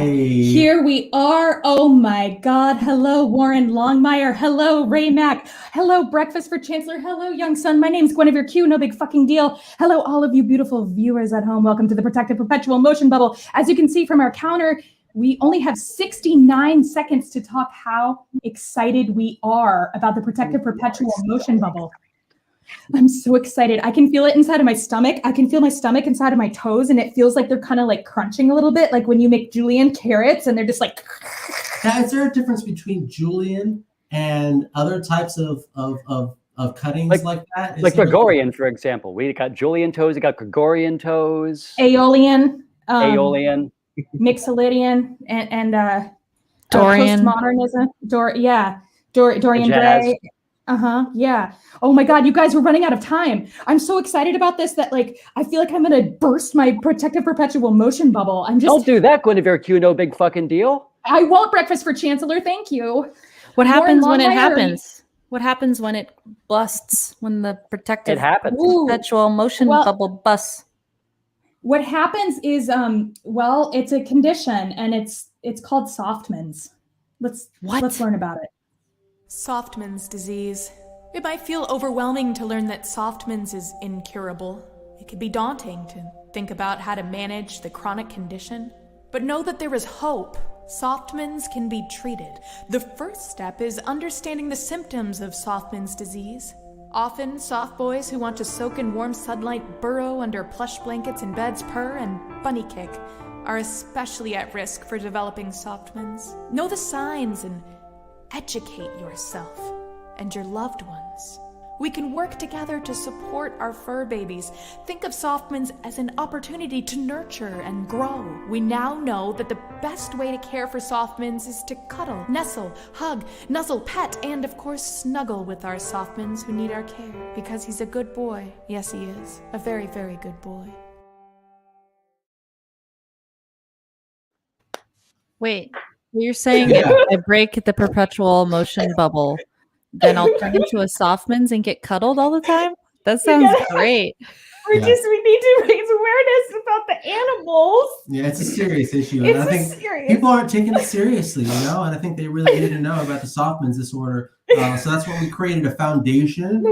Here we are. Oh my God. Hello, Warren Longmire. Hello, Ray Mack. Hello, Breakfast for Chancellor. Hello, young son. My name's Guinevere Q. No big fucking deal. Hello, all of you beautiful viewers at home. Welcome to the Protective Perpetual Motion Bubble. As you can see from our counter, we only have 69 seconds to talk how excited we are about the Protective Perpetual Motion Bubble. I'm so excited. I can feel it inside of my stomach. I can feel my stomach inside of my toes, and it feels like they're kind of like crunching a little bit, like when you make julienne carrots and they're just like. Now, is there a difference between julienne and other types of cuttings like that? Like Gregorian, for example. We got julienne toes, we got Gregorian toes. Aeolian. Aeolian. Mixolydian and Dorian. Postmodernism. Dorian Gray. Yeah. Oh my God, you guys were running out of time. I'm so excited about this that like I feel like I'm gonna burst my Protective Perpetual Motion Bubble. Don't do that, Guinevere Q. No big fucking deal. I won't. Breakfast for Chancellor. Thank you. What happens when it happens? What happens when it busts? When the Protective Perpetual Motion Bubble busts? What happens is, it's a condition, and it's called Softman's. Let's learn about it. Softman's disease. It might feel overwhelming to learn that Softman's is incurable. It could be daunting to think about how to manage the chronic condition. But know that there is hope. Softman's can be treated. The first step is understanding the symptoms of Softman's disease. Often, soft boys who want to soak in warm sunlight, burrow under plush blankets in beds, purr, and bunny kick are especially at risk for developing Softman's. Know the signs and educate yourself and your loved ones. We can work together to support our fur babies. Think of Softman's as an opportunity to nurture and grow. We now know that the best way to care for Softman's is to cuddle, nestle, hug, nuzzle, pet, and of course snuggle with our Softmans who need our care. Because he's a good boy. Yes, he is. A very, very good boy. Wait, you're saying if I break the Perpetual Motion Bubble, then I'll turn into a Softman's and get cuddled all the time? That sounds great. We need to raise awareness about the animals. Yeah, it's a serious issue. It's and I think serious. people aren't taking it seriously, and I think they really need to know about the Softman's disorder. So that's why we created a foundation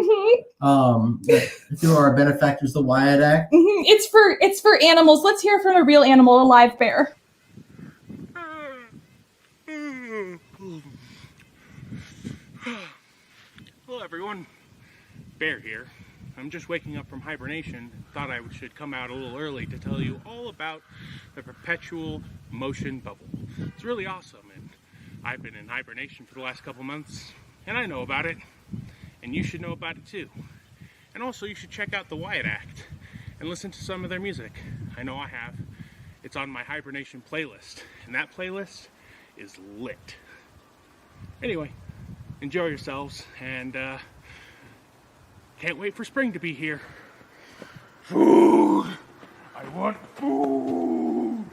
through our benefactors, the Wyatt Act. It's for animals. Let's hear from a real animal, a live bear. Hello everyone, Bear here. I'm just waking up from hibernation. Thought I should come out a little early to tell you all about the Perpetual Motion Bubble. It's really awesome, and I've been in hibernation for the last couple months, and I know about it, and you should know about it too. And also you should check out the Wyatt Act and listen to some of their music. I know I have. It's on my hibernation playlist, and that playlist is lit. Anyway, enjoy yourselves, and can't wait for spring to be here. Food! I want food!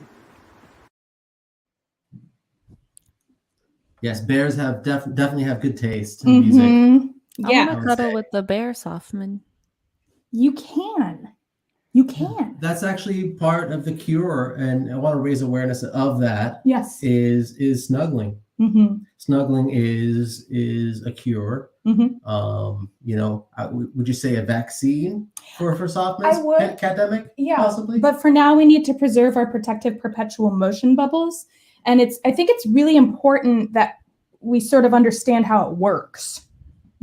Yes, bears have definitely have good taste in music. I want to cuddle with the bear, Softman. You can. That's actually part of the cure, and I want to raise awareness of that. Yes. Is snuggling. Mm-hmm. Snuggling is a cure. Mm-hmm. Would you say a vaccine for Softman's pandemic? Yeah, possibly. But for now, we need to preserve our Protective Perpetual Motion Bubbles, and I think it's really important that we sort of understand how it works.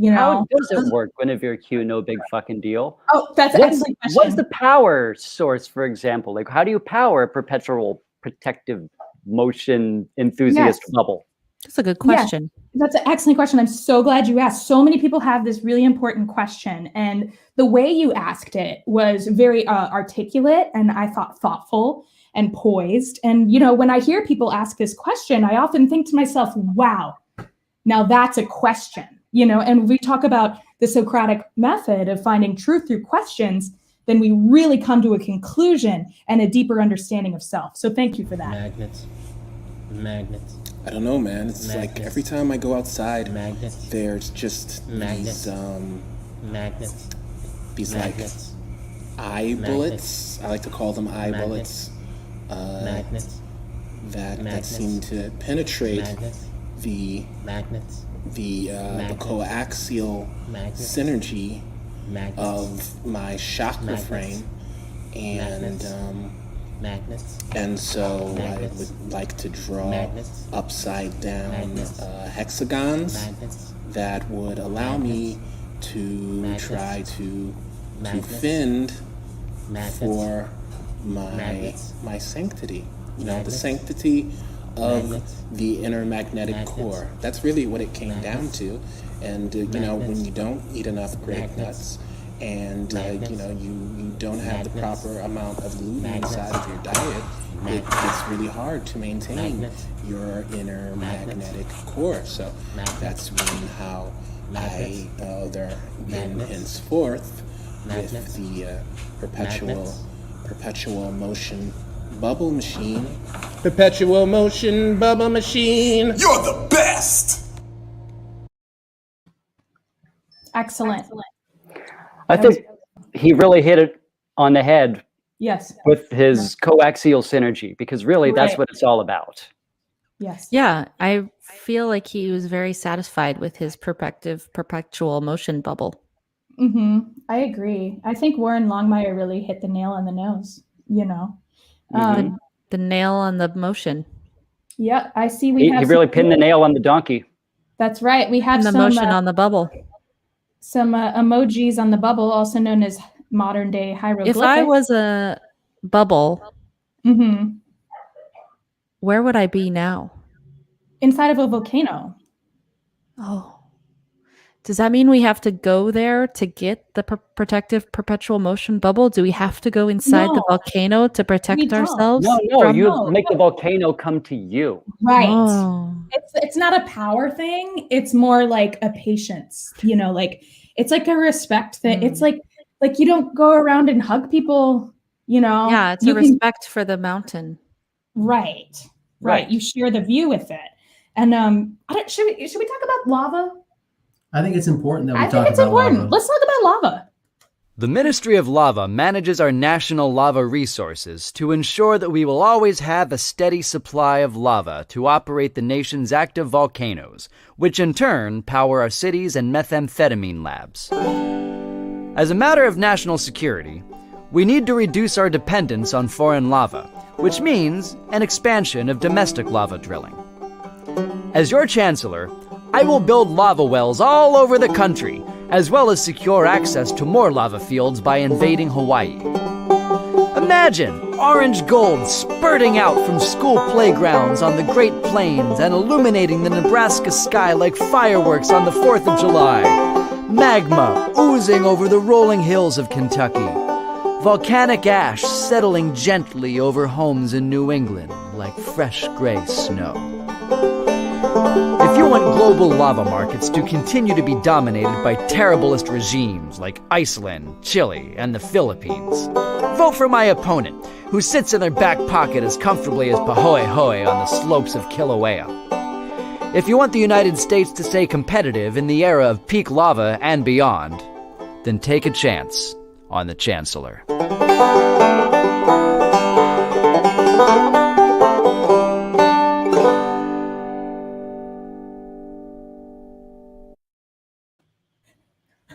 How does it work? Guinevere Q, no big fucking deal. Oh, that's an excellent question. What's the power source, for example? Like, how do you power a Perpetual Protective Motion Enthusiast Bubble? That's a good question. Yeah, that's an excellent question. I'm so glad you asked. So many people have this really important question. And the way you asked it was very articulate, and I thought thoughtful and poised. And, when I hear people ask this question, I often think to myself, wow, now that's a question, and we talk about the Socratic method of finding truth through questions, then we really come to a conclusion and a deeper understanding of self. So thank you for that. Magnets. I don't know, man. It's like every time I go outside, there's just these like eye bullets. I like to call them eye bullets. that seem to penetrate the coaxial synergy of my chakra frame, and so I would like to draw upside down hexagons that would allow me to try to fend for my sanctity, the sanctity of the inner magnetic core. That's really what it came down to. And when you don't eat enough grape nuts, and you don't have the proper amount of gluten inside of your diet, it's really hard to maintain your inner magnetic core. So that's when how I henceforth with the perpetual motion bubble machine. Perpetual motion bubble machine. You're the best! Excellent. I think he really hit it on the head. Yes. With his coaxial synergy, because really that's what it's all about. Yes. Yeah, I feel like he was very satisfied with his perpetual motion bubble. I agree. I think Warren Longmire really hit the nail on the nose, The nail on the motion. Yeah, I see. He really pinned the nail on the donkey. That's right. We have the some motion on the bubble. Some emojis on the bubble, also known as modern day hieroglyphics. If I was a bubble, where would I be now? Inside of a volcano. Oh. Does that mean we have to go there to get the protective perpetual motion bubble? Do we have to go inside the volcano to protect ourselves? No, you make the volcano come to you. Right. Oh. It's not a power thing. It's more like a patience, like it's like a respect thing. It's like you don't go around and hug people, Yeah, it's a respect for the mountain. Right. You share the view with it. And should we talk about lava? I think it's important that we talk about lava. Let's talk about lava. The Ministry of Lava manages our national lava resources to ensure that we will always have a steady supply of lava to operate the nation's active volcanoes, which in turn power our cities and methamphetamine labs. As a matter of national security, we need to reduce our dependence on foreign lava, which means an expansion of domestic lava drilling. As your chancellor, I will build lava wells all over the country, as well as secure access to more lava fields by invading Hawaii. Imagine orange gold spurting out from school playgrounds on the Great Plains and illuminating the Nebraska sky like fireworks on the 4th of July. Magma oozing over the rolling hills of Kentucky. Volcanic ash settling gently over homes in New England like fresh gray snow. If you want global lava markets to continue to be dominated by terriblest regimes like Iceland, Chile, and the Philippines, vote for my opponent, who sits in their back pocket as comfortably as Pahoehoe on the slopes of Kilauea. If you want the United States to stay competitive in the era of peak lava and beyond, then take a chance on the Chancellor.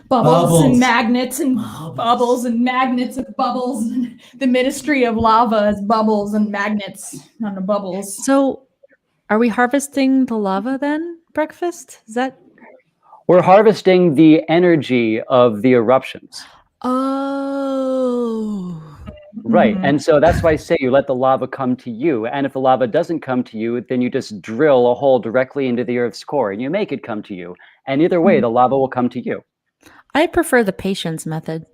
Bubbles and magnets and bubbles and magnets of bubbles. And the Ministry of Lava is bubbles and magnets on the bubbles. So are we harvesting the lava then, Breakfast? Is that? We're harvesting the energy of the eruptions. Oh. Right. And so that's why I say you let the lava come to you. And if the lava doesn't come to you, then you just drill a hole directly into the Earth's core and you make it come to you. And either way, the lava will come to you. I prefer the patience method.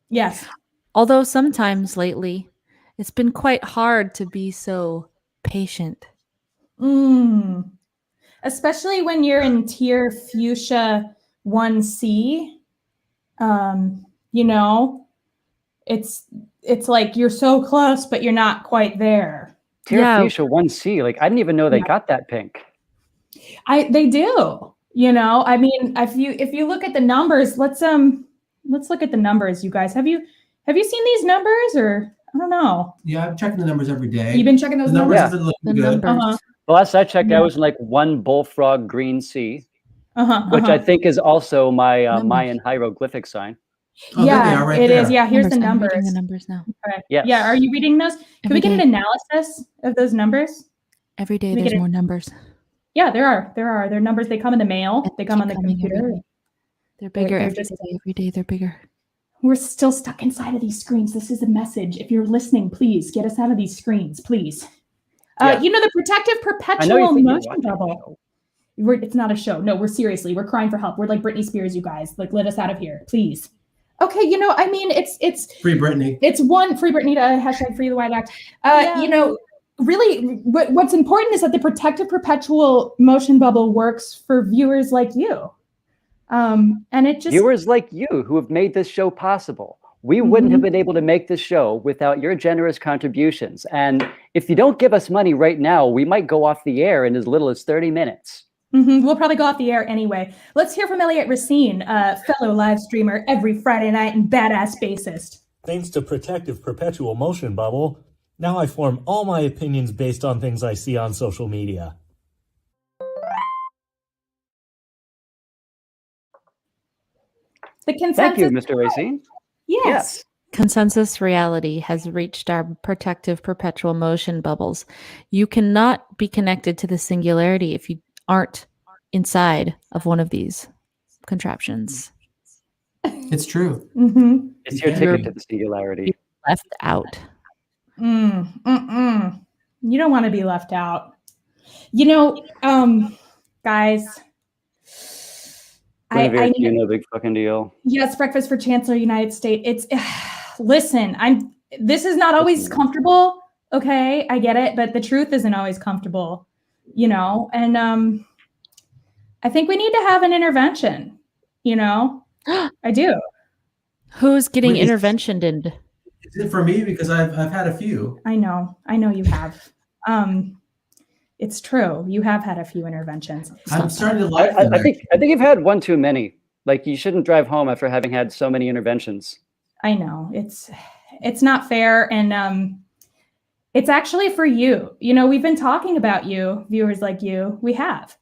Yes. Although sometimes lately, it's been quite hard to be so patient. Especially when you're in tier fuchsia 1C. It's like you're so close, but you're not quite there. Tier fuchsia 1C, like I didn't even know they got that pink. They do. I mean, if you look at the numbers, let's look at the numbers, you guys. Have you seen these numbers, or I don't know. Yeah, I'm checking the numbers every day. You've been checking those the numbers numbers? have been looking The good. numbers. The last I checked, I was in like 1 bullfrog green sea, which I think is also my Mayan hieroglyphic sign. Oh, there they are right it there. is. Yeah, here's the I'm reading numbers. the numbers now. Okay. Yes. Yeah, are you reading those? Can Every we get an day. analysis of those numbers? Every day Can we there's get more numbers. Yeah, there are. They're numbers. They come in the mail. And They come on keep the coming every computer. day. They're bigger they're every just- day. Every day they're bigger. We're still stuck inside of these screens. This is a message. If you're listening, please get us out of these screens, please. Yeah. You know, the protective I know you perpetual think you're motion watching a bubble. It's not a show. No, we're crying for help. We're like Britney Spears, you guys. Like, let us out of here, please. Okay, you know, I mean, it's Free Britney. It's one free Britney to hashtag free the White Act. You know, really, what's important is that the protective perpetual motion bubble works for viewers like you. And it just Viewers like you who have made this show possible. We wouldn't have been able to make this show without your generous contributions. And if you don't give us money right now, we might go off the air in as little as 30 minutes. We'll probably go off the air anyway. Let's hear from Elliot Racine, fellow live streamer every Friday night and badass bassist. Thanks to Protective Perpetual Motion Bubble, now I form all my opinions based on things I see on social media. The consensus. Thank you, Mr. Racine. Yes. Consensus reality has reached our protective perpetual motion bubbles. You cannot be connected to the singularity if you aren't inside of one of these contraptions. It's true. It's your ticket to the singularity. Left out. You don't want to be left out. You know, guys. You know, big fucking deal. Yes, Breakfast for Chancellor, United States. It's listen. This is not always comfortable. Okay, I get it, but the truth isn't always comfortable. You know, and I think we need to have an intervention. You know, I do. Who's getting Wait, interventioned in? Is it for me? Because I've had a few. I know you have. It's true. You have had a few interventions. I'm starting to like them. I think you've had one too many. Like, you shouldn't drive home after having had so many interventions. I know it's not fair, and it's actually for you. You know, we've been talking about you, viewers like you. We have,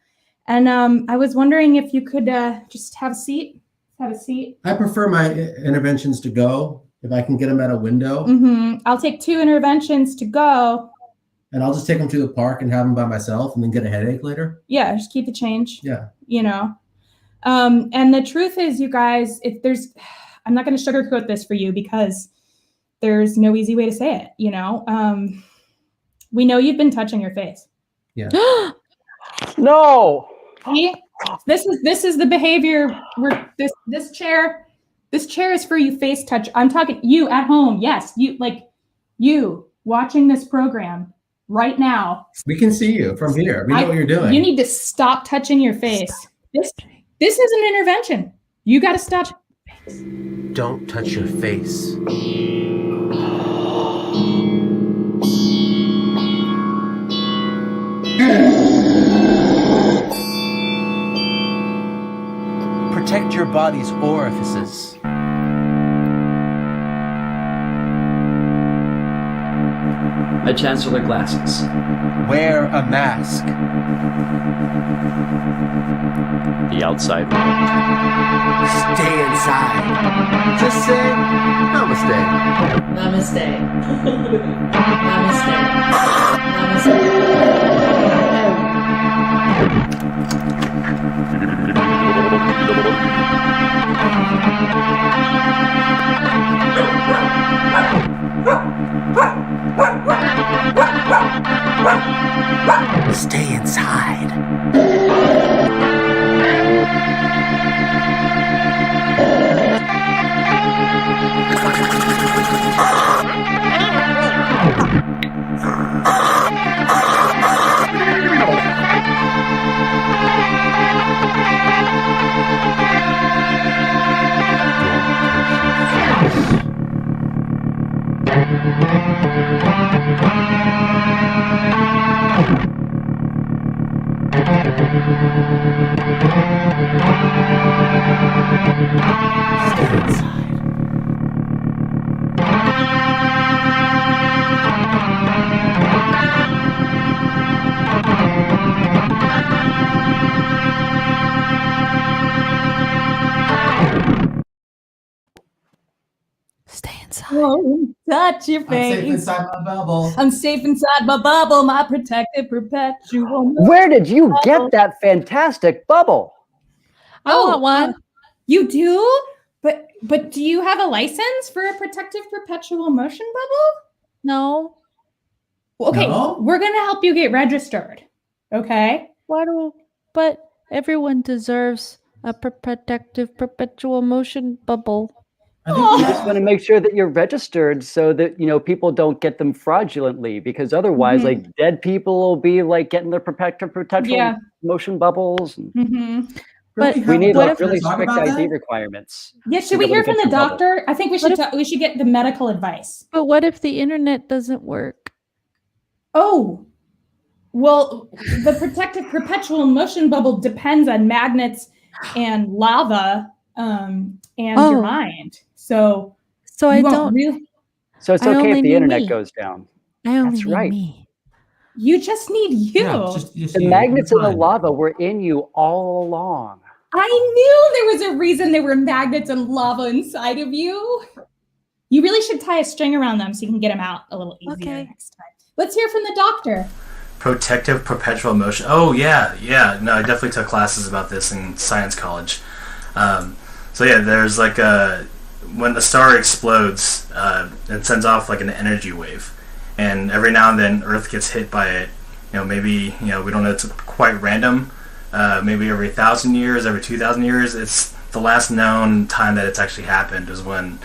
and I was wondering if you could just have a seat. Have a seat. I prefer my interventions to go if I can get them at a window. I'll take 2 interventions to go. And I'll just take them to the park and have them by myself and then get a headache later. Yeah, just keep the change. Yeah. You know. And the truth is, you guys, I'm not going to sugarcoat this for you because there's no easy way to say it, you know. We know you've been touching your face. Yeah. No. See? This is the behavior this chair is for you face touch. I'm talking you at home. Yes, you watching this program right now. We can see you from here. We know what you're doing. You need to stop touching your face. This is an intervention. You got to stop. Don't touch your face. Protect your body's orifices. My Chancellor glasses. Wear a mask. The outside world. Stay inside. Just say namaste. Namaste. Namaste. Stay inside. Stay inside. won't touch your I'm safe face. inside my bubble. I'm safe inside my bubble, my protected perpetual. Where did you get that fantastic bubble? I want one. You do? But do you have a license for a protective perpetual motion bubble? No. Okay, No? we're gonna help you get registered. Okay. But everyone deserves a protective perpetual motion bubble. I think You just want to make sure that you're registered so that, people don't get them fraudulently, because otherwise, like, dead people will be like getting their perpetual motion bubbles. But We need what like if- really talk strict about ID that? requirements. Yeah, to should be we able hear to from get the your bubble. doctor? I think we should get the medical advice. But what if the internet doesn't work? Oh, well, the protective perpetual motion bubble depends on magnets and lava and your mind. So I you won't don't. really. So it's I okay only if the need internet me. goes down. I only That's need right. me. You just need you. Yeah, just The you. magnets You're and the fine. lava were in you all along. I knew there was a reason there were magnets and lava inside of you. You really should tie a string around them so you can get them out a little easier Okay. next time. Let's hear from the doctor. Protective perpetual motion. Oh yeah. No, I definitely took classes about this in science college. So yeah, there's like when the star explodes, it sends off like an energy wave, and every now and then Earth gets hit by it. Maybe we don't know, it's quite random. Maybe every 1,000 years, every 2,000 years. It's the last known time that it's actually happened is when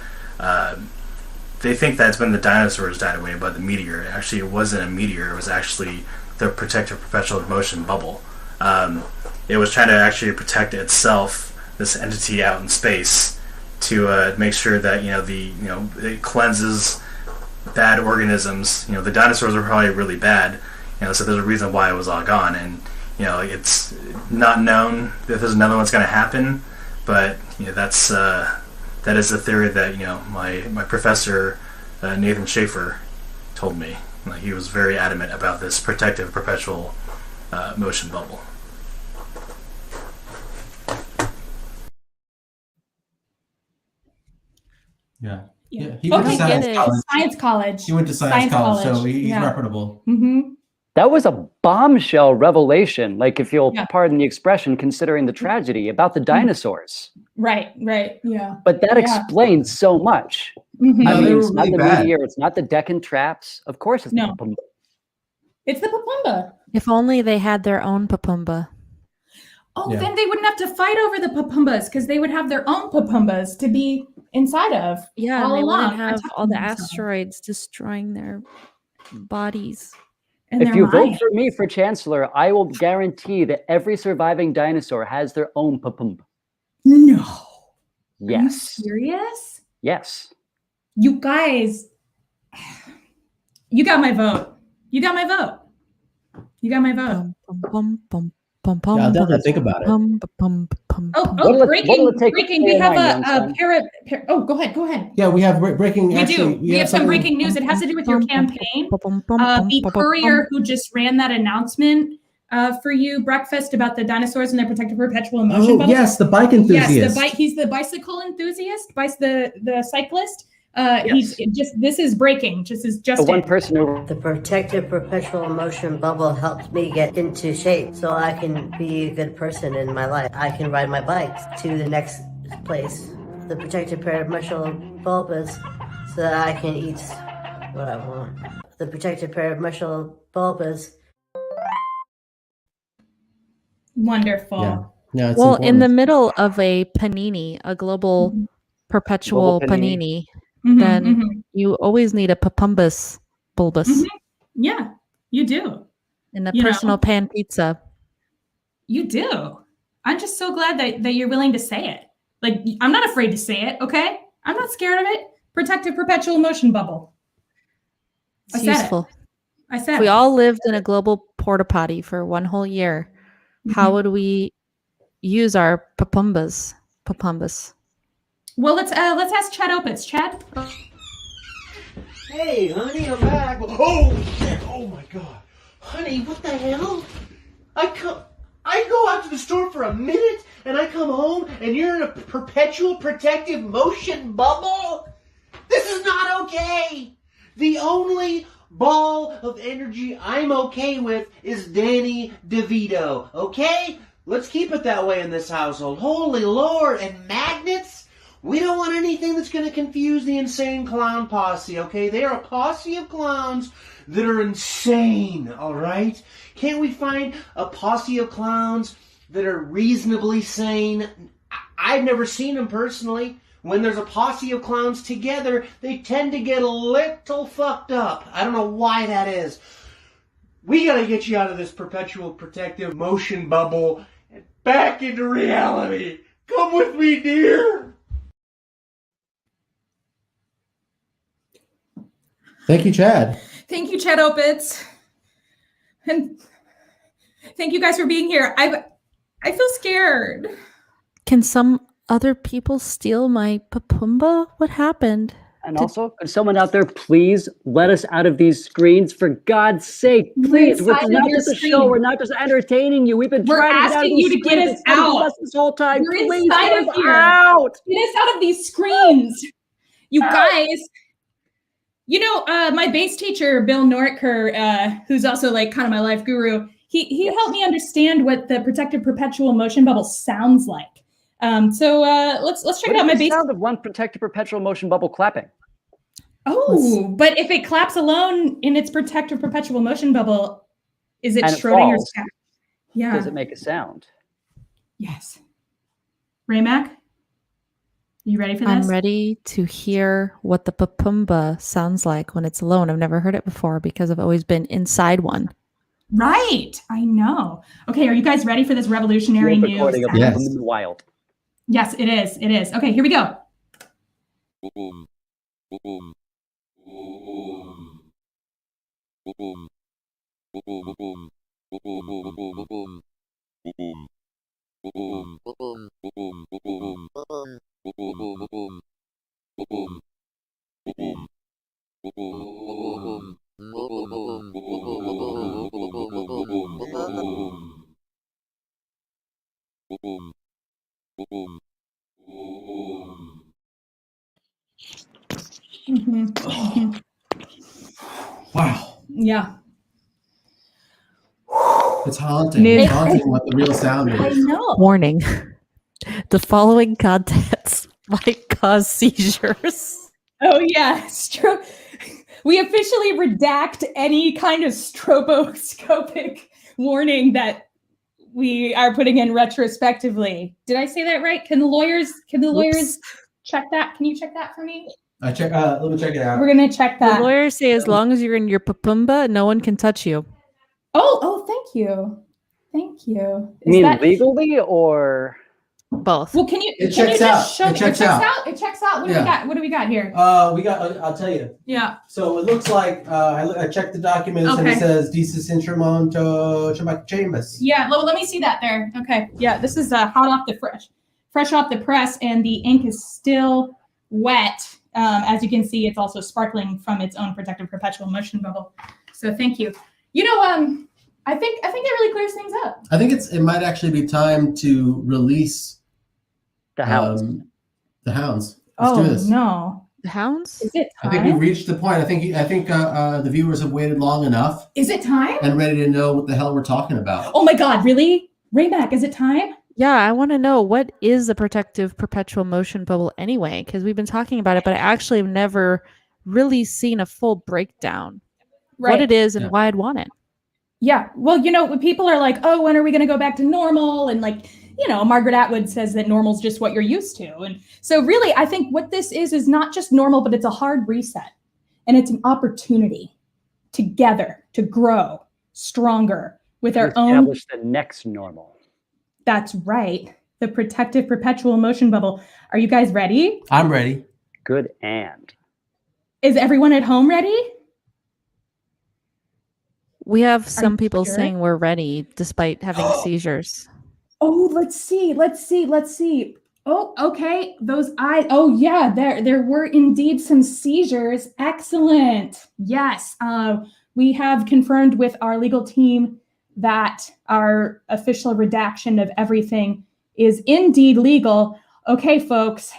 they think that's when the dinosaurs died away by the meteor. Actually, it wasn't a meteor. It was actually the protective perpetual motion bubble. It was trying to actually protect itself, this entity out in space, to make sure that it cleanses bad organisms. The dinosaurs were probably really bad. So there's a reason why it was all gone, and it's not known if there's another one's going to happen, but that is a theory that my professor Nathan Schaefer told me. He was very adamant about this protective perpetual motion bubble. Yeah. Yeah. He went to Okay, science get it. college. Science college. He went to science college, so he's yeah. reputable. Mm-hmm. That was a bombshell revelation, like, if you'll Yeah. pardon the expression, considering the tragedy about the dinosaurs. Right, yeah. But that Yeah. explains so much. Mhm. No, I they mean, were it's not really the bad. meteor, it's not the Deccan traps. Of course, it's No. the Pum- It's the Papumba. If only they had their own Papumba. Oh, Yeah. then they wouldn't have to fight over the Papumbas because they would have their own Papumbas to be inside of. Yeah, all and they along, wouldn't have all the protecting themselves. asteroids destroying their bodies. And If their you vote mind. for me for chancellor, I will guarantee that every surviving dinosaur has their own Papum. No. Are you Yes. serious? Yes. You guys, you got my vote. You got my vote. You got my vote. Bum, bum, bum, bum, bum, Yeah, I'll bum, definitely think about it. bum, bum, bum, Oh, bum. What'll it- breaking, what'll it take to breaking. stay We in have line, a young son? oh, go ahead. Yeah, we have breaking. We actually, do. We have some something- breaking news. It has to do with your campaign. The courier who just ran that announcement for you, breakfast, about the dinosaurs and their protective perpetual motion Oh bubble. yes, the bike enthusiast. Yes, he's the bicycle enthusiast, the cyclist. This is breaking. The one person who The protective perpetual motion bubble helps me get into shape so I can be a good person in my life. I can ride my bike to the next place. The protective perpetual bulbous so that I can eat what I want. The protective perpetual bulbous. Wonderful. Yeah. Yeah, it's Well, in the important. middle of a panini, a global perpetual Global panini. panini, Mhm, then mhm. you always need a Papumbus bulbous Mhm. Yeah, you do. and a You know. personal pan pizza. You do. I'm just so glad that you're willing to say it. Like, I'm not afraid to say it, okay? I'm not scared of it. Protective perpetual motion bubble. I It's said it. useful. I If said we it. all lived in a global porta potty for one whole year, how Mhm. would we use our Papumbas? Well, let's ask Chad Opitz. Chad? Hey, honey, I'm back. Oh, shit. Oh, my God. Honey, what the hell? I go out to the store for a minute, and I come home, and you're in a perpetual protective motion bubble? This is not okay. The only ball of energy I'm okay with is Danny DeVito, okay? Let's keep it that way in this household. Holy Lord, and magnets? We don't want anything that's going to confuse the insane clown posse, okay? They are a posse of clowns that are insane, all right? Can't we find a posse of clowns that are reasonably sane? I've never seen them personally. When there's a posse of clowns together, they tend to get a little fucked up. I don't know why that is. We gotta get you out of this perpetual protective motion bubble and back into reality. Come with me, dear. Thank you, Chad. Thank you, Chad Opitz. And thank you guys for being here. I feel scared. Can some other people steal my papumba? What happened? And also, could someone out there please let us out of these screens? For God's sake, please. We're not just a show. We're not just entertaining you. We've been trying to get out of these asking you to get us screens. out This whole time. We're Please inside get of us here. out. Get us out of these screens. You guys, you know, my bass teacher, Bill Nordker, who's also like kind of my life guru, he helped me understand what the protective perpetual motion bubble sounds like. So let's check it out. My bass sound of one protective perpetual motion bubble clapping. Oh, but if it claps alone in its protective perpetual motion bubble, is it Schrodinger's cat? Yeah. Does it make a sound? Yes. Raymac, you ready for this? I'm ready to hear what the papumba sounds like when it's alone. I've never heard it before because I've always been inside one. Right. I know. Okay, are you guys ready for this revolutionary new Recording of sound? in the wild. Yes, it is. It is. Okay, here we go. Wow. Yeah. It's haunting. It's haunting what the real sound is. I know. Warning. The following contents might cause seizures. Oh yeah, we officially redact any kind of stroboscopic warning that we are putting in retrospectively. Did I say that right? Can the lawyers check that? Can you check that for me? Let me check it out. We're gonna check that. The lawyers say as long as you're in your papumba, no one can touch you. Oh, thank you. Thank you. You mean legally or both? Well, can you It checks out. show It me? checks It checks out. out. It checks out. What do Yeah. we got? What do we got here? We got. I'll tell you. Yeah. So it looks like I checked the documents and it Okay. says "Dices intramonto chambers." Yeah, let me see that there. Okay. Yeah, this is hot off the fresh off the press, and the ink is still wet. As you can see, it's also sparkling from its own protective perpetual motion bubble. So thank you. You know, I think that really clears things up. I think it might actually be time to release the hounds. The hounds. Let's do this. No. The hounds? Is it I time? think we reached the point. I think the viewers have waited long enough Is it time? and ready to know what the hell we're talking about. Oh my God, really? Rayback, is it time? Yeah, I want to know, what is the protective perpetual motion bubble anyway? Because we've been talking about it, but I actually have never really seen a full breakdown. Right. What it is and why I'd want it. Yeah. Well, you know, when people are like, oh, when are we going to go back to normal? And like, you know, Margaret Atwood says that normal's just what you're used to. And so really, I think what this is not just normal, but it's a hard reset. And it's an opportunity together to grow stronger with our own. Establish the next normal. That's right. The protective perpetual motion bubble. Are you guys ready? I'm ready. Good and. Is everyone at home ready? We have some you people sure? saying we're ready despite having seizures. Oh, let's see. Oh, okay. Those eyes. Oh, yeah. There were indeed some seizures. Excellent. Yes. We have confirmed with our legal team that our official redaction of everything is indeed legal. Okay, folks,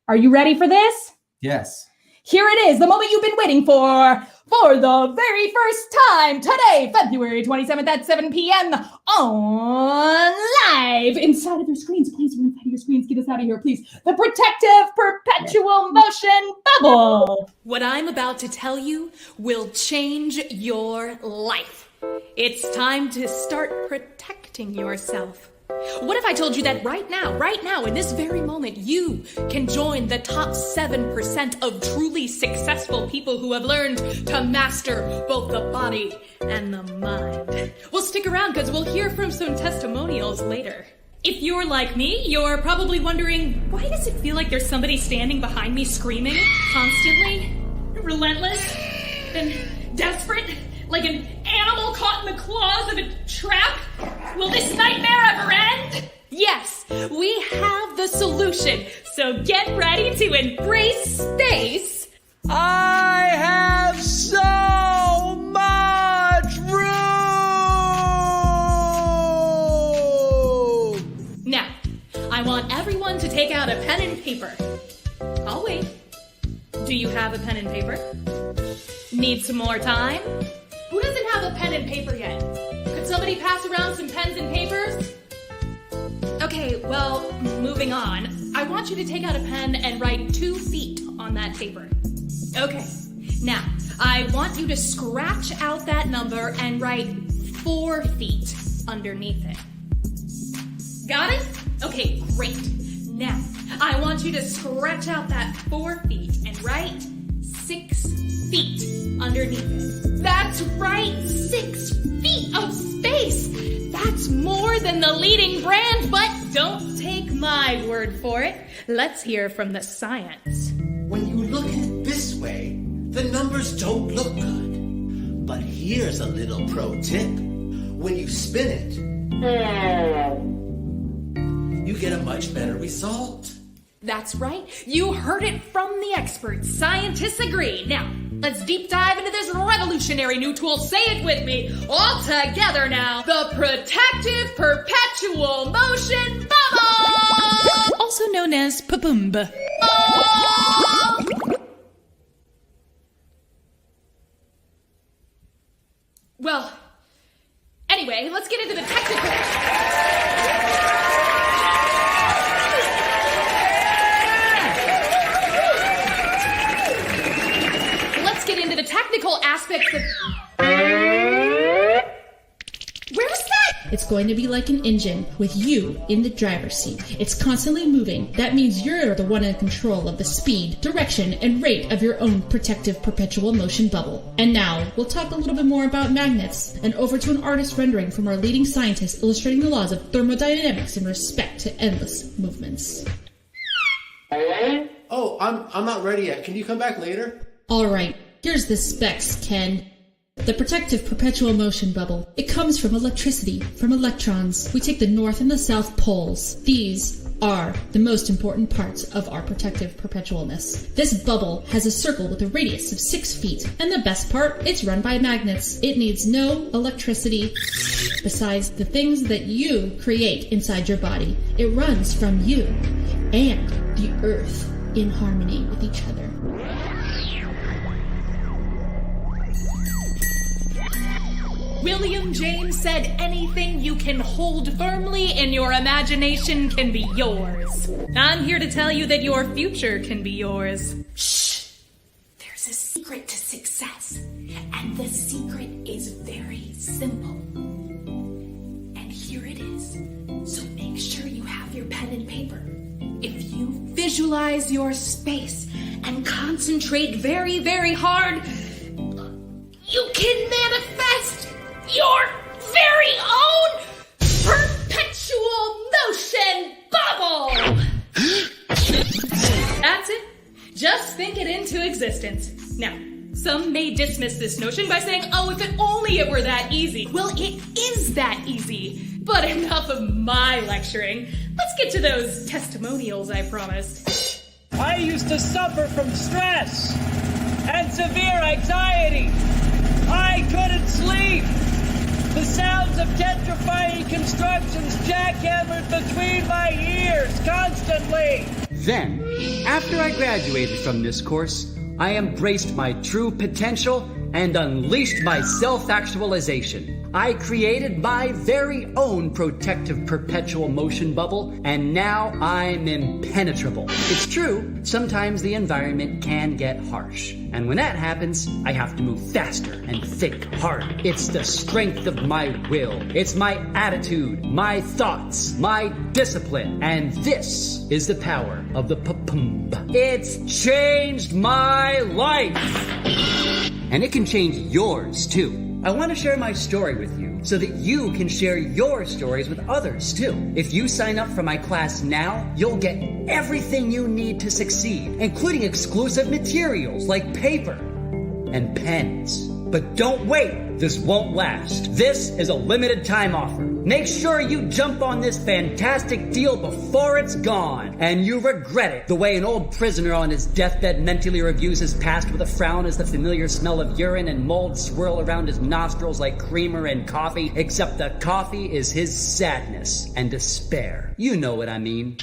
are you ready for this? Yes. Here it is, the moment you've been waiting for the very first time today, February 27th at 7 p.m. on live inside of your screens. Please, we're inside of your screens. Get us out of here, please. The protective perpetual motion bubble. What I'm about to tell you will change your life. It's time to start protecting yourself. What if I told you that right now, in this very moment, you can join the top 7% of truly successful people who have learned to master both the body and the mind? Well, stick around because we'll hear from some testimonials later. If you're like me, you're probably wondering, why does it feel like there's somebody standing behind me screaming constantly, relentless, and desperate? Like an animal caught in the claws of a trap? Will this nightmare ever end? Yes, we have the solution. So get ready to embrace space. I have so much room! Now, I want everyone to take out a pen and paper. I'll wait. Do you have a pen and paper? Need some more time? Who doesn't have a pen and paper yet? Could somebody pass around some pens and papers? Okay, well, moving on. I want you to take out a pen and write 2 feet on that paper. Okay, now, I want you to scratch out that number and write 4 feet underneath it. Got it? Okay, great. Now, I want you to scratch out that 4 feet and write 6 feet underneath it. That's right, 6 feet of space. That's more than the leading brand, but don't take my word for it. Let's hear from the science. When you look at it this way, the numbers don't look good. But here's a little pro tip. When you spin it, you get a much better result. That's right. You heard it from the experts. Scientists agree. Now, let's deep dive into this revolutionary new tool. Say it with me. All together now. The Protective Perpetual Motion Bubble! Also known as PPUMB. Well, anyway, let's get into the technical. Technical aspects of... Where's that? It's going to be like an engine with you in the driver's seat. It's constantly moving. That means you're the one in control of the speed, direction, and rate of your own protective perpetual motion bubble. And now, we'll talk a little bit more about magnets, and over to an artist rendering from our leading scientist illustrating the laws of thermodynamics in respect to endless movements. Oh, I'm not ready yet. Can you come back later? All right. Here's the specs, Ken. The protective perpetual motion bubble. It comes from electricity, from electrons. We take the north and the south poles. These are the most important parts of our protective perpetualness. This bubble has a circle with a radius of 6 feet. And the best part, it's run by magnets. It needs no electricity besides the things that you create inside your body. It runs from you and the earth in harmony with each other. William James said anything you can hold firmly in your imagination can be yours. I'm here to tell you that your future can be yours. Shh! There's a secret to success, and the secret is very simple. And here it is. So make sure you have your pen and paper. If you visualize your space and concentrate very, very hard, you can manifest your very own perpetual motion bubble! That's it. Just think it into existence. Now, some may dismiss this notion by saying, oh, if it were that easy. Well, it is that easy. But enough of my lecturing. Let's get to those testimonials I promised. I used to suffer from stress and severe anxiety. I couldn't sleep. The sounds of gentrifying constructions jackhammered between my ears constantly. Then, after I graduated from this course, I embraced my true potential and unleashed my self-actualization. I created my very own protective perpetual motion bubble, and now I'm impenetrable. It's true, sometimes the environment can get harsh. And when that happens, I have to move faster and think harder. It's the strength of my will. It's my attitude, my thoughts, my discipline. And this is the power of the P-P-M-B. It's changed my life. And it can change yours too. I want to share my story with you so that you can share your stories with others too. If you sign up for my class now, you'll get everything you need to succeed, including exclusive materials like paper and pens. But don't wait, this won't last. This is a limited time offer. Make sure you jump on this fantastic deal before it's gone, and you regret it. The way an old prisoner on his deathbed mentally reviews his past with a frown as the familiar smell of urine and mold swirl around his nostrils like creamer and coffee, except the coffee is his sadness and despair. You know what I mean.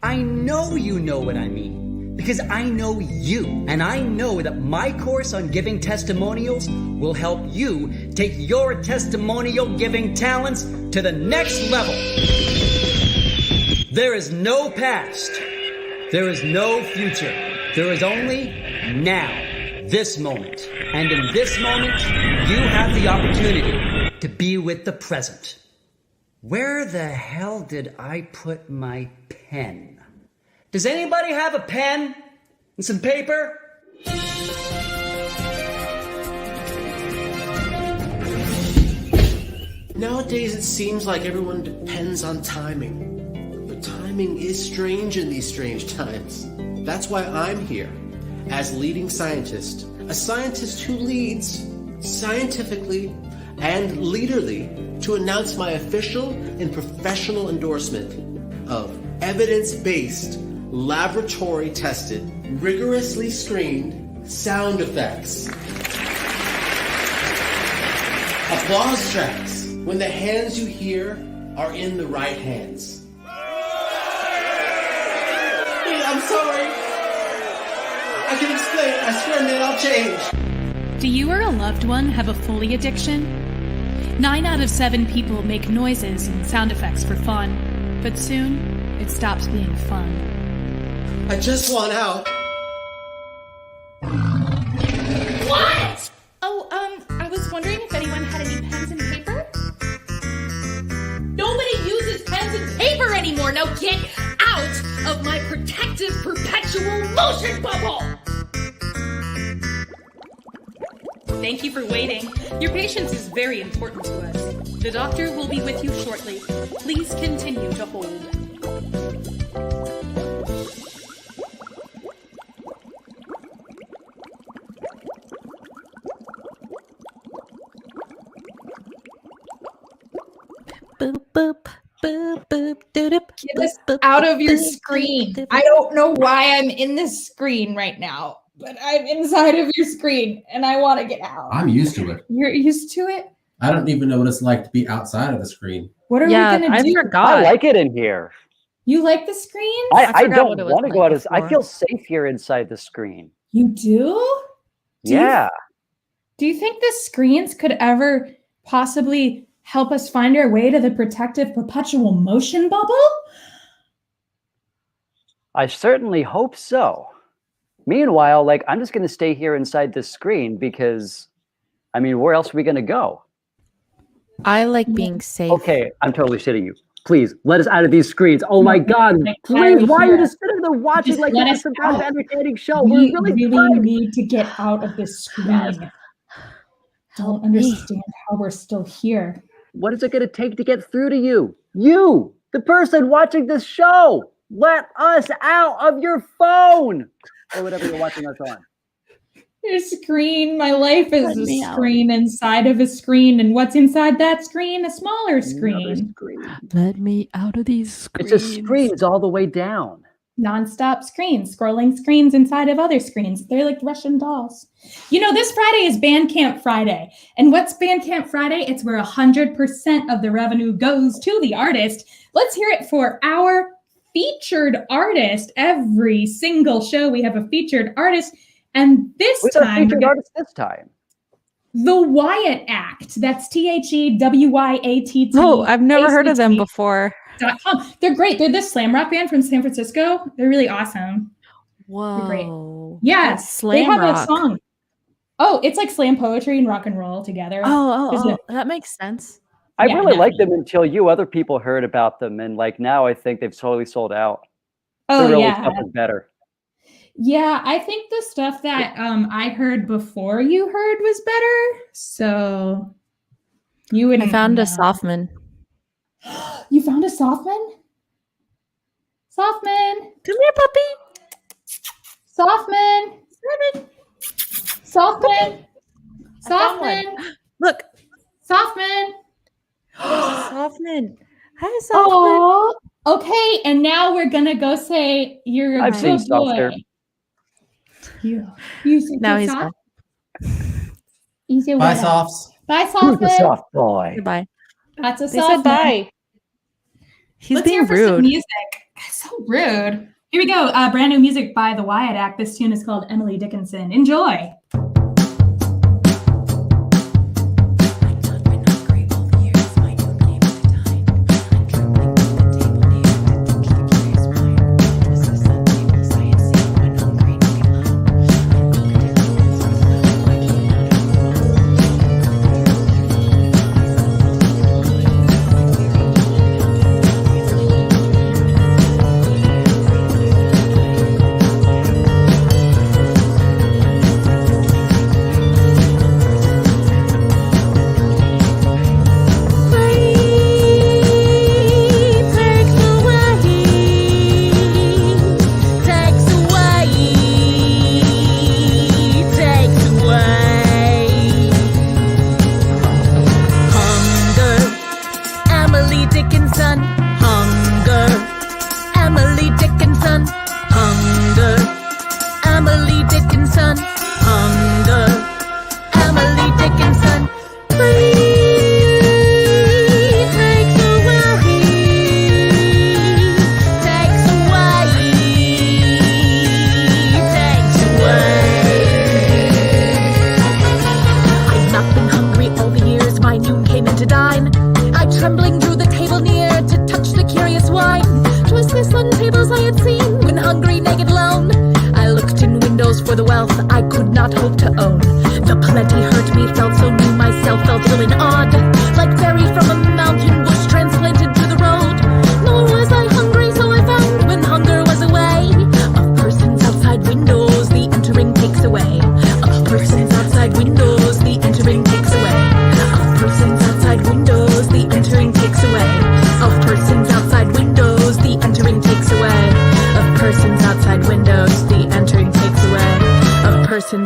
I know you know what I mean. Because I know you, and I know that my course on giving testimonials will help you take your testimonial giving talents to the next level. There is no past. There is no future. There is only now, this moment. And in this moment, you have the opportunity to be with the present. Where the hell did I put my pen? Does anybody have a pen and some paper? Nowadays, it seems like everyone depends on timing. But timing is strange in these strange times. That's why I'm here, as leading scientist. A scientist who leads scientifically and leaderly to announce my official and professional endorsement of evidence-based, laboratory-tested, rigorously screened sound effects. Applause tracks when the hands you hear are in the right hands. I'm sorry. I can explain. I swear, man, I'll change. Do you or a loved one have a Foley addiction? 9 out of 7 people make noises and sound effects for fun, but soon it stops being fun. I just want out. What? Oh, I was wondering if anyone had any pens and paper? Nobody uses pens and paper anymore. Now get out of my protective perpetual motion bubble! Thank you for waiting. Your patience is very important to us. The doctor will be with you shortly. Please continue to hold. Boop, boop, boop, boop, doop, Get this out of your screen. I don't know why I'm in this screen right now, but I'm inside of your screen and I want to get out. I'm used to it. You're used to it? I don't even know what it's like to be outside of the screen. What are we going to do? I like it in here. You like the screen? I don't want to go out of. I feel safe here inside the screen. You do? Yeah. Do you think the screens could ever possibly help us find our way to the protective perpetual motion bubble? I certainly hope so. Meanwhile, I'm just going to stay here inside this screen because, where else are we going to go? I like being safe. Okay, I'm totally shitting you. Please, let us out of these screens. Oh my God. Please, why are you just sitting there watching like this some kind of entertaining show? We really need to get out of this screen. Don't understand how we're still here. What is it going to take to get through to you? You, the person watching this show. Let us out of your phone or whatever you're watching us on. Your screen. My life is a screen inside of a screen. And what's inside that screen? A smaller screen. Let me out of these screens. It's just screens all the way down. Non-stop screens, scrolling screens inside of other screens. They're like Russian dolls. This Friday is Bandcamp Friday. And what's Bandcamp Friday? It's where 100% of the revenue goes to the artist. Let's hear it for our featured artist. Every single show we have a featured artist. And this Who's time, our featured artist this time? The Wyatt Act. That's TheWyatt. Oh, I've never heard of them before. .com. They're great. They're this slam rock band from San Francisco. They're really awesome. Whoa. They're great. Yeah. Slam they have rock. a song. Oh, it's like slam poetry and rock and roll together. That makes sense. I really liked them until you other people heard about them, and like now I think they've totally sold out. Oh, the early yeah. stuff is better. Yeah, I think the stuff that I heard before you heard was better. So you wouldn't. I found know. a Softman. You found a Softman? Softman. Come here, puppy. Softman. Softman. Softman. Look. Softman. Softman. Hi, Softman. Oh, okay. And now we're gonna go say you're a I've seen good boy. Softer. You Now he's soft? gone. Bye, Softs. Bye, Who's Softman. the soft boy? Goodbye. That's a They soft said bye. He's Let's being hear for some rude. music. So rude. Here we go. Brand new music by The Wyatt Act. This tune is called Emily Dickinson. Enjoy.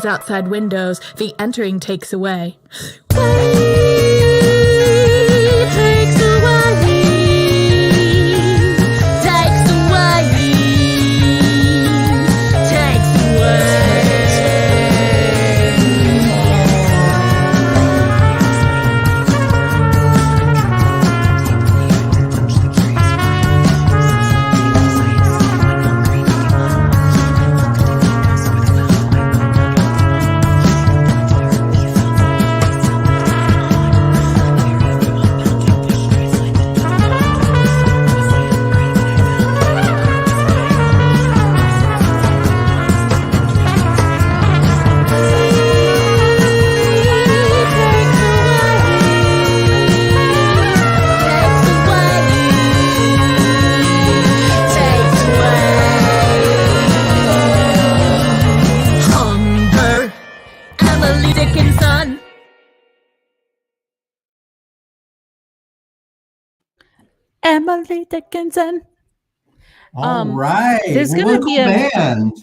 Outside windows, the entering takes away. Emily Dickinson. All right. There's Well, gonna what be cool a band.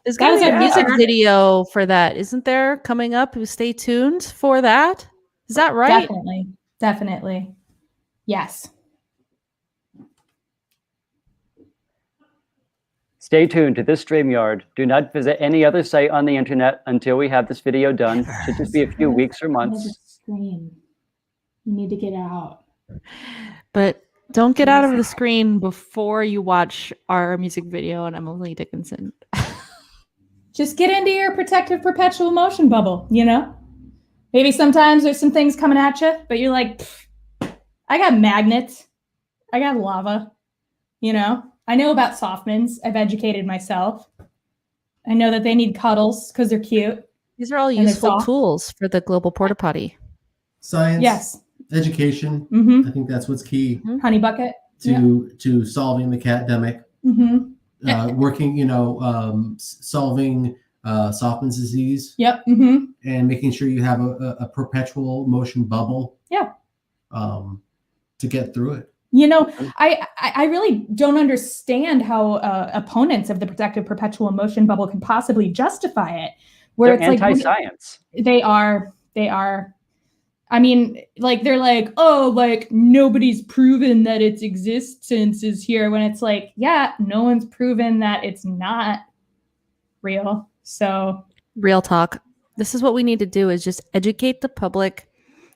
there's gonna be a music video for that, isn't there? Coming up. Stay tuned for that. Is that right? Definitely. Yes. Stay tuned to this StreamYard. Do not visit any other site on the internet until we have this video done. Should just be a few weeks or months. Screen. You need to get out. But Don't get out of the screen before you watch our music video on Emily Dickinson. Just get into your protective perpetual motion bubble, you know? Maybe sometimes there's some things coming at you, but you're like, I got magnets. I got lava, you know? I know about Softmans. I've educated myself. I know that they need cuddles because they're cute. These are all useful tools for the global porta potty. Science, yes, education. Mm-hmm. I think that's what's key. Honey bucket to solving the catdemic. Mm-hmm. Working, solving Softman's disease. Yep. Mm-hmm. And making sure you have a perpetual motion bubble. Yeah. To get through it. You know, I really don't understand how opponents of the protective perpetual motion bubble can possibly justify it. Where They're it's anti-science. Like, they are. I mean, like, they're like, oh, like, nobody's proven that its existence is here, when it's like, yeah, no one's proven that it's not real. So real talk. This is what we need to do, is just educate the public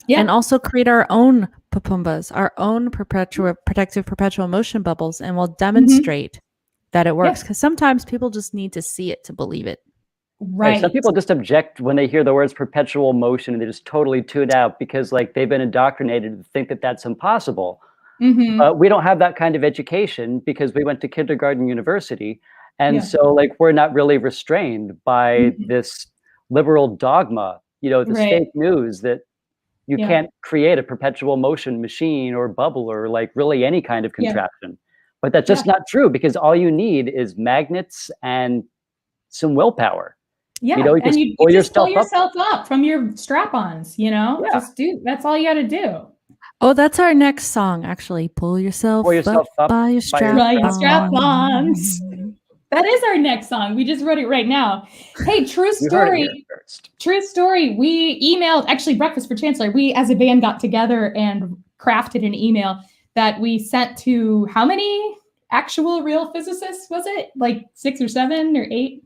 and also create our own papumbas, our own protective perpetual motion bubbles, and we'll demonstrate that it works. Because sometimes people just need to see it to believe it. Right. Some people just object when they hear the words perpetual motion, and they just totally tune out because, like, they've been indoctrinated to think that that's impossible. We don't have that kind of education because we went to kindergarten, university, and so, like, we're not really restrained by this liberal dogma, this fake news that you can't create a perpetual motion machine or bubble or, like, really any kind of contraption. But that's just not true, because all you need is magnets and some willpower. Yeah, you and you pull just pull yourself up from your strap-ons, just that's all you got to do. Oh, that's our next song, actually. Pull yourself up by your strap-ons. That is our next song. We just wrote it right now. Hey, true story. True story. We emailed, actually, Breakfast for Chancellor. We, as a band, got together and crafted an email that we sent to how many actual real physicists was it? Like 6 or 7 or 8?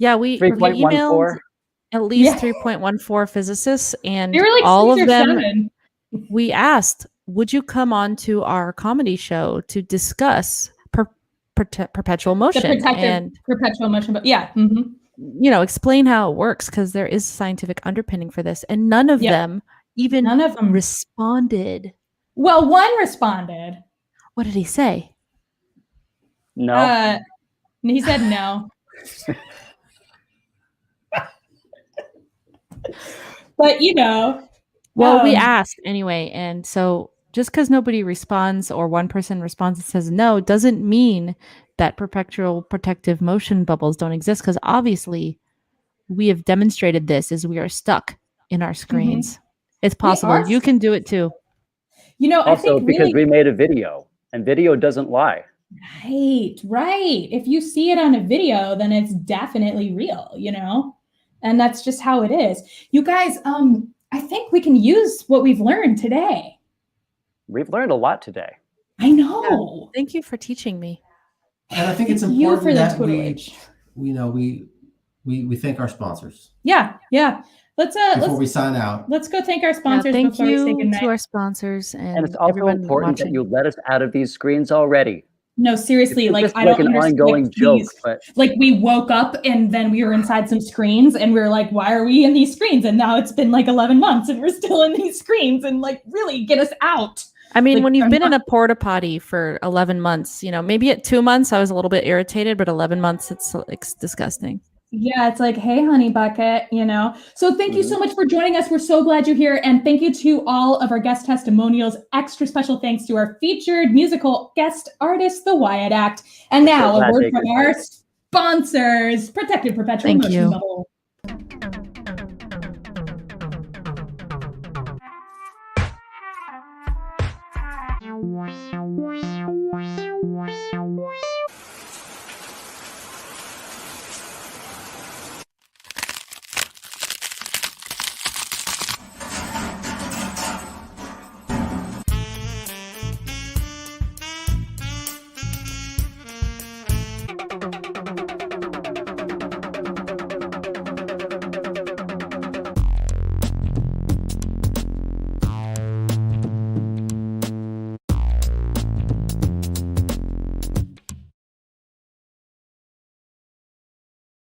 Yeah, we emailed at least 3.14 physicists, and they were like all of them. 7. We asked, would you come on to our comedy show to discuss perpetual motion? The protective perpetual motion, but explain how it works, because there is scientific underpinning for this, and none of them responded. Well, one responded. What did he say? No. He said no. But well, we asked anyway, and so just because nobody responds or one person responds and says no doesn't mean that perpetual protective motion bubbles don't exist, because obviously we have demonstrated this as we are stuck in our screens. It's possible. You can do it too. Also, I think because we made a video, and video doesn't lie. Right. If you see it on a video, then it's definitely real, and that's just how it is. You guys, I think we can use what we've learned today. We've learned a lot today. I know. Yeah. Thank you for teaching me. And I think it's important that we thank our sponsors. Yeah. Before we sign out. Let's go thank our sponsors. Thank before you we say goodnight. to our sponsors, and it's also important that you let us out of these screens already. No, seriously, like, I don't an understand. ongoing joke, but like, we woke up and then we were inside some screens and we were like, why are we in these screens? And now it's been like 11 months and we're still in these screens, and like, really get us out. I mean, when you've been in a porta potty for 11 months, maybe at 2 months I was a little bit irritated, but 11 months it's disgusting. Yeah, it's like, hey, honey bucket, So thank you so much for joining us. We're so glad you're here. And thank you to all of our guest testimonials. Extra special thanks to our featured musical guest artist, the Wyatt Act. And now a word from our sponsors, Protective Perpetual Motion Bubble.